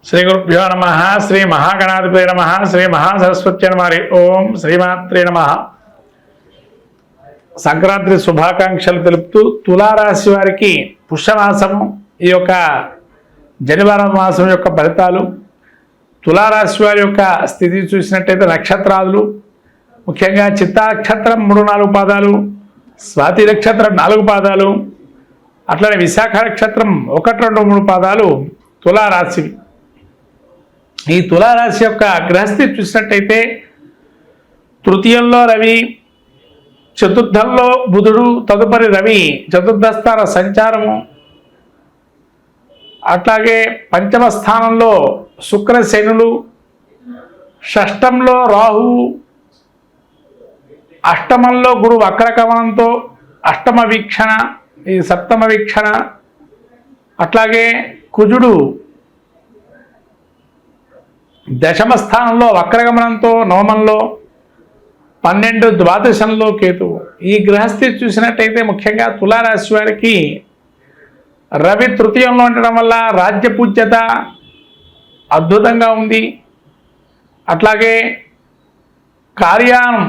శ్రీ గురుభ్యో నమ. శ్రీ మహాగణాధిపతి నమ. శ్రీ మహాసరస్వతి నమ. ఓం శ్రీమాత్రే నమ. సంక్రాంతి శుభాకాంక్షలు తెలుపుతూ తులారాశి వారికి పుష్యమాసము ఈ యొక్క జనవరి మాసం యొక్క ఫలితాలు, తులారాశి వారి యొక్క స్థితి చూసినట్టయితే నక్షత్రాలు ముఖ్యంగా చిత్తా నక్షత్రం 3-4 పాదాలు, స్వాతి నక్షత్రం 4 పాదాలు, అట్లనే విశాఖ నక్షత్రం 1-2-3 పాదాలు తులారాశివి. ఈ తులారాశి యొక్క గ్రహస్థితి చూసినట్టయితే తృతీయంలో రవి, చతుర్థంలో బుధుడు, తదుపరి రవి చతుర్థ స్థాన సంచారము, అట్లాగే పంచమ స్థానంలో శుక్ర శనులు, షష్టంలో రాహువు, అష్టమంలో గురు వక్రగమనంతో అష్టమ వీక్షణ, ఈ సప్తమ వీక్షణ, అట్లాగే కుజుడు దశమ స్థానంలో వక్రగమనంతో నవమంలో, 12 ద్వాదశంలో కేతువు. ఈ గ్రహస్థితి చూసినట్టయితే ముఖ్యంగా తులారాశి వారికి రవి తృతీయంలో ఉండడం వల్ల రాజ్యపూజ్యత అద్భుతంగా ఉంది. అట్లాగే కార్యానం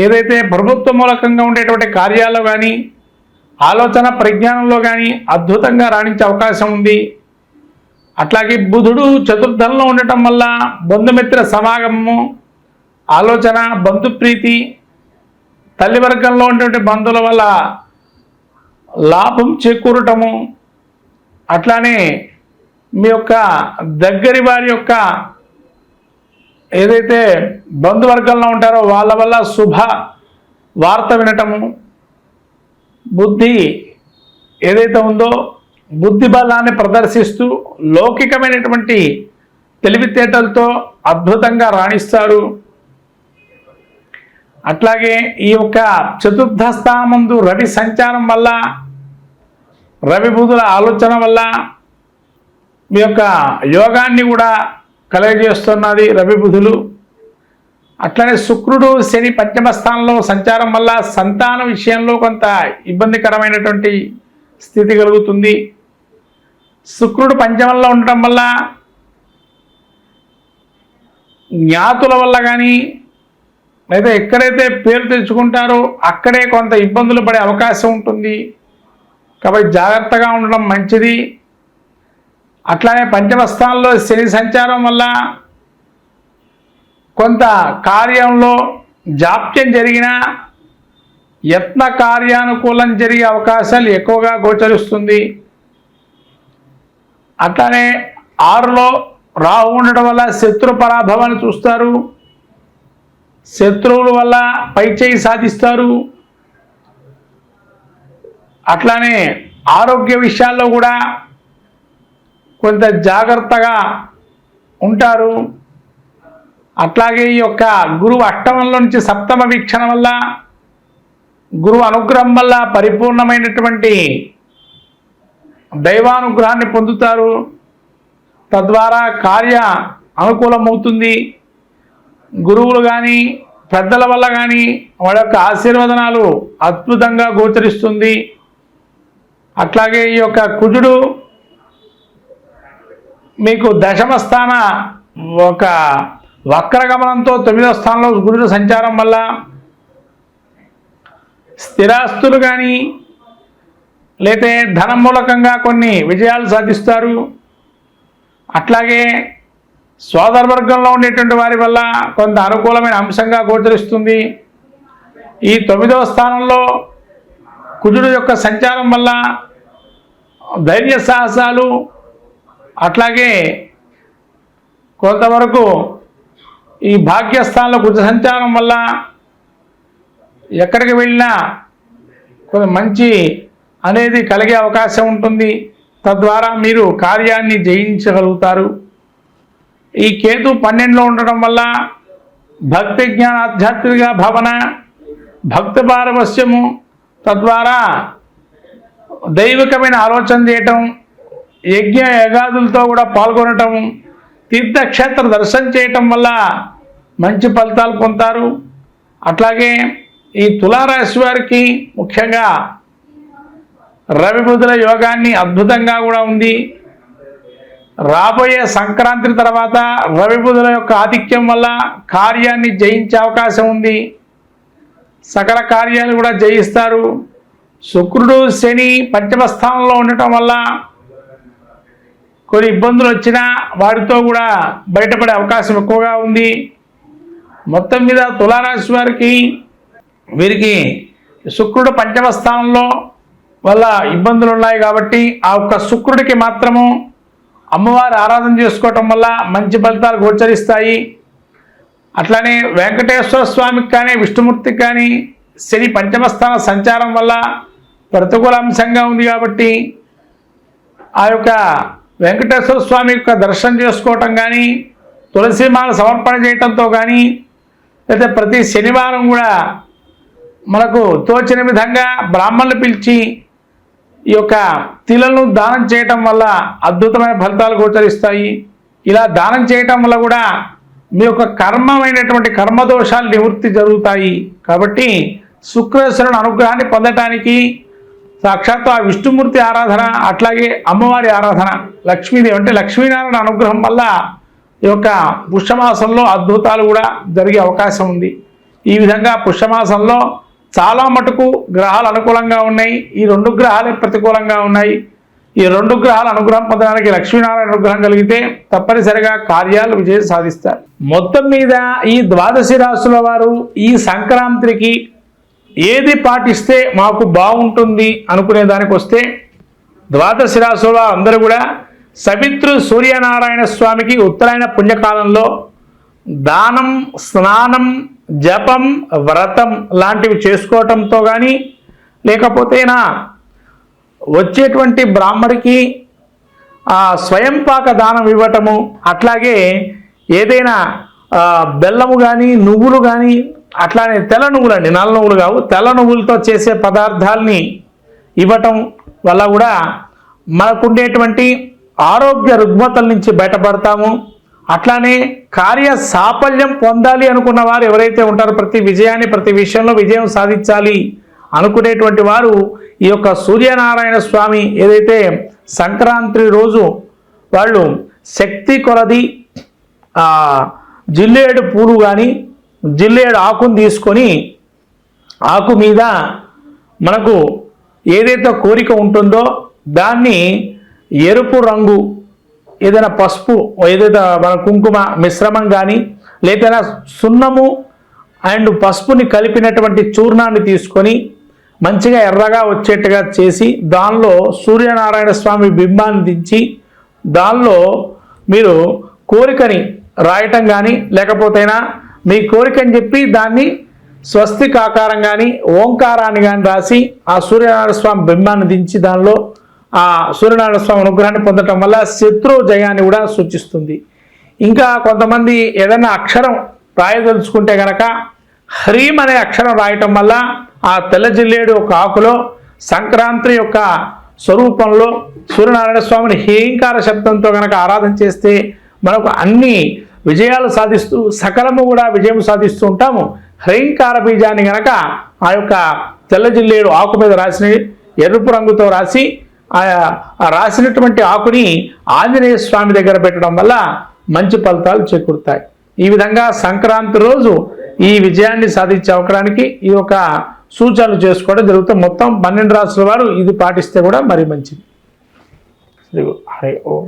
ఏదైతే ప్రభుత్వ మూలకంగా ఉండేటువంటి కార్యాల్లో కానీ ఆలోచన పరిజ్ఞానంలో కానీ అద్భుతంగా రాణించే అవకాశం ఉంది. అట్లాగే బుధుడు చతుర్థంలో ఉండటం వల్ల బంధుమిత్ర సమాగమము, ఆలోచన, బంధుప్రీతి, తల్లి వర్గంలో ఉన్నటువంటి బంధువుల వల్ల లాభం చేకూరటము, అట్లానే మీ యొక్క దగ్గరి వారి యొక్క ఏదైతే బంధువర్గంలో ఉంటారో వాళ్ళ వల్ల శుభ వార్త వినటము, బుద్ధి ఏదైతే ఉందో బుద్ధి బలాన్ని ప్రదర్శిస్తూ లౌకికమైనటువంటి తెలివితేటలతో అద్భుతంగా రాణిస్తారు. అట్లాగే ఈ యొక్క చతుర్థ స్థానమందు రవి సంచారం వల్ల, రవి బుధుల ఆలోచన వల్ల మీ యొక్క యోగాన్ని కూడా కలగజేస్తున్నది రవి బుధులు. అట్లనే శుక్రుడు శని పంచమ స్థానంలో సంచారం వల్ల సంతాన విషయంలో కొంత ఇబ్బందికరమైనటువంటి స్థితి కలుగుతుంది. శుక్రుడు పంచమంలో ఉండటం వల్ల జ్ఞాతుల వల్ల కానీ లేదా ఎక్కడైతే పేరు తెచ్చుకుంటారో అక్కడే కొంత ఇబ్బందులు పడే అవకాశం ఉంటుంది. కాబట్టి జాగ్రత్తగా ఉండడం మంచిది. అట్లానే పంచమ స్థానంలో శని సంచారం వల్ల కొంత కార్యంలో జాప్యం జరిగినా యత్న కార్యానుకూలం జరిగే అవకాశాలు ఎక్కువగా గోచరిస్తుంది. అట్లానే 6లో రాహు ఉండడం వల్ల శత్రు పరాభవాన్ని చూస్తారు, శత్రువుల వల్ల పైచేయి సాధిస్తారు. అట్లానే ఆరోగ్య విషయాల్లో కూడా కొంత జాగ్రత్తగా ఉంటారు. అట్లాగే ఈ యొక్క గురువు అష్టమంలో నుంచి సప్తమ వీక్షణ వల్ల, గురువు అనుగ్రహం వల్ల పరిపూర్ణమైనటువంటి దైవానుగ్రహాన్ని పొందుతారు. తద్వారా కార్య అనుకూలమవుతుంది. గురువులు కానీ పెద్దల వల్ల కానీ వాళ్ళ యొక్క ఆశీర్వదనాలు అద్భుతంగా గోచరిస్తుంది. అట్లాగే ఈ యొక్క కుజుడు మీకు దశమ స్థాన ఒక వక్రగమనంతో 9వ స్థానంలో గురుడు సంచారం వల్ల స్థిరాస్తులు కానీ లేతే ధనం మూలకంగా కొన్ని విజయాలు సాధిస్తారు. అట్లాగే సోదర వర్గంలో ఉండేటువంటి వారి వల్ల కొంత అనుకూలమైన అంశంగా గోచరిస్తుంది. ఈ 9వ స్థానంలో కుజుడు యొక్క సంచారం వల్ల ధైర్య సాహసాలు, అట్లాగే కొంతవరకు ఈ భాగ్యస్థానంలో కుజ సంచారం వల్ల ఎక్కడికి వెళ్ళినా కొంత మంచి అనేది కలిగే అవకాశం ఉంటుంది. తద్వారా మీరు కార్యాన్ని జయించగలుగుతారు. ఈ కేతు 12లో ఉండడం వల్ల భక్తి జ్ఞాన ఆధ్యాత్మిక భావన, భక్తి పారవస్యము, తద్వారా దైవికమైన ఆలోచన చేయటం, యజ్ఞ యగాదులతో కూడా పాల్గొనటం, తీర్థక్షేత్ర దర్శనం చేయటం వల్ల మంచి ఫలితాలు పొందుతారు. అట్లాగే ఈ తులారాశి వారికి ముఖ్యంగా రవి బుధుల యోగాన్ని అద్భుతంగా కూడా ఉంది. రాబోయే సంక్రాంతి తర్వాత రవి బుధుల యొక్క ఆధిక్యం వల్ల కార్యాన్ని జయించే అవకాశం ఉంది. సకల కార్యాలు కూడా జయిస్తారు. శుక్రుడు శని పంచమ స్థానంలో ఉండటం వల్ల కొన్ని ఇబ్బందులు వచ్చినా వాటితో కూడా బయటపడే అవకాశం ఎక్కువగా ఉంది. మొత్తం మీద తులారాశి వారికి వీరికి శుక్రుడు పంచమ స్థానంలో వల్ల ఇబ్బందులు ఉన్నాయి కాబట్టి ఆ ఒక్క శుక్రుడికి మాత్రము అమ్మవారి ఆరాధన చేసుకోవటం వల్ల మంచి ఫలితాలు గోచరిస్తాయి. అట్లానే వెంకటేశ్వర స్వామికి కానీ విష్ణుమూర్తికి కానీ శని పంచమ స్థాన సంచారం వల్ల ప్రతికూల అంశంగా ఉంది కాబట్టి ఆ యొక్క వెంకటేశ్వర స్వామి యొక్క దర్శనం చేసుకోవటం కానీ తులసిమాల సమర్పణ చేయటంతో కానీ లేదా ప్రతి శనివారం కూడా మనకు తోచిన విధంగా బ్రాహ్మణులు పిలిచి ఈ యొక్క తిలను దానం చేయటం వల్ల అద్భుతమైన ఫలితాలు గోచరిస్తాయి. ఇలా దానం చేయటం వల్ల కూడా మీ యొక్క కర్మమైనటువంటి కర్మదోషాలు నివృత్తి జరుగుతాయి. కాబట్టి శుక్రేశ్వరుని అనుగ్రహాన్ని పొందటానికి సాక్షాత్తు ఆ విష్ణుమూర్తి ఆరాధన, అట్లాగే అమ్మవారి ఆరాధన, లక్ష్మీదేవి అంటే లక్ష్మీనారాయణ అనుగ్రహం వల్ల ఈ యొక్క పుష్యమాసంలో అద్భుతాలు కూడా జరిగే అవకాశం ఉంది. ఈ విధంగా పుష్యమాసంలో చాలా మటుకు గ్రహాలు అనుకూలంగా ఉన్నాయి. ఈ 2 గ్రహాలే ప్రతికూలంగా ఉన్నాయి. ఈ 2 గ్రహాల అనుగ్రహం పొందడానికి లక్ష్మీనారాయణ అనుగ్రహం కలిగితే తప్పనిసరిగా కార్యాలు విజయం సాధిస్తారు. మొత్తం మీద ఈ ద్వాదశి రాశుల వారు ఈ సంక్రాంతికి ఏది పాటిస్తే మాకు బాగుంటుంది అనుకునే దానికి వస్తే ద్వాదశి రాశుల అందరూ కూడా సవిత్రు సూర్యనారాయణ స్వామికి ఉత్తరాయణ పుణ్యకాలంలో దానం, స్నానం, జపం, వ్రతం లాంటివి చేసుకోవటంతో కానీ లేకపోతేనా వచ్చేటువంటి బ్రాహ్మడికి స్వయంపాక దానం ఇవ్వటము, అట్లాగే ఏదైనా బెల్లము కానీ నువ్వులు కానీ అట్లానే తెల్ల నువ్వులండి, నల్ల నువ్వులు కావు, తెల్ల నువ్వులతో చేసే పదార్థాలని ఇవ్వటం వల్ల కూడా మనకుండేటువంటి ఆరోగ్య రుగ్మతల నుంచి బయటపడతాము. అట్లానే కార్య సాఫల్యం పొందాలి అనుకున్న వారు ఎవరైతే ఉంటారో ప్రతి విజయాన్ని ప్రతి విషయంలో విజయం సాధించాలి అనుకునేటువంటి వారు ఈ యొక్క సూర్యనారాయణ స్వామి ఏదైతే సంక్రాంతి రోజు వాళ్ళు శక్తి కొలది జిల్లేడు పూలు కానీ జిల్లేడు ఆకును తీసుకొని ఆకు మీద మనకు ఏదైతే కోరిక ఉంటుందో దాన్ని ఎరుపు రంగు ఏదైనా పసుపు ఏదైతే మన కుంకుమ మిశ్రమం కానీ లేదా సున్నము అండ్ పసుపుని కలిపినటువంటి చూర్ణాన్ని తీసుకొని మంచిగా ఎర్రగా వచ్చేట్టుగా చేసి దానిలో సూర్యనారాయణ స్వామి బింబాన్ని దించి దానిలో మీరు కోరికని రాయటం కానీ లేకపోతేనా మీ కోరికని చెప్పి దాన్ని స్వస్తిక్ ఆకారం కానీ ఓంకారాన్ని కానీ రాసి ఆ సూర్యనారాయణ స్వామి బింబాన్ని దించి దానిలో ఆ సూర్యనారాయణ స్వామి అనుగ్రహాన్ని పొందటం వల్ల శత్రు జయాన్ని కూడా సూచిస్తుంది. ఇంకా కొంతమంది ఏదైనా అక్షరం రాయదలుచుకుంటే కనుక హ్రీం అనే అక్షరం రాయటం వల్ల ఆ తెల్ల జిల్లేడు ఒక ఆకులో సంక్రాంతి యొక్క స్వరూపంలో సూర్యనారాయణ స్వామిని హేంకార శబ్దంతో కనుక ఆరాధన చేస్తే మనకు అన్ని విజయాలు సాధిస్తూ సకలము కూడా విజయం సాధిస్తూ ఉంటాము. హ్రీంకార బీజాన్ని కనుక ఆ యొక్క తెల్ల జిల్లేడు ఆకు మీద రాసిన ఎరుపు రంగుతో రాసి ఆ రాసినటువంటి ఆకుని ఆంజనేయ స్వామి దగ్గర పెట్టడం వల్ల మంచి ఫలితాలు చేకూరుతాయి. ఈ విధంగా సంక్రాంతి రోజు ఈ విజయాన్ని సాధించే అవకాశానికి ఈ యొక్క సూచనలు చేసుకోవడం జరుగుతుంది. మొత్తం 12 రాసుల వారు ఇది పాటిస్తే కూడా మరి మంచిది. హరి ఓం.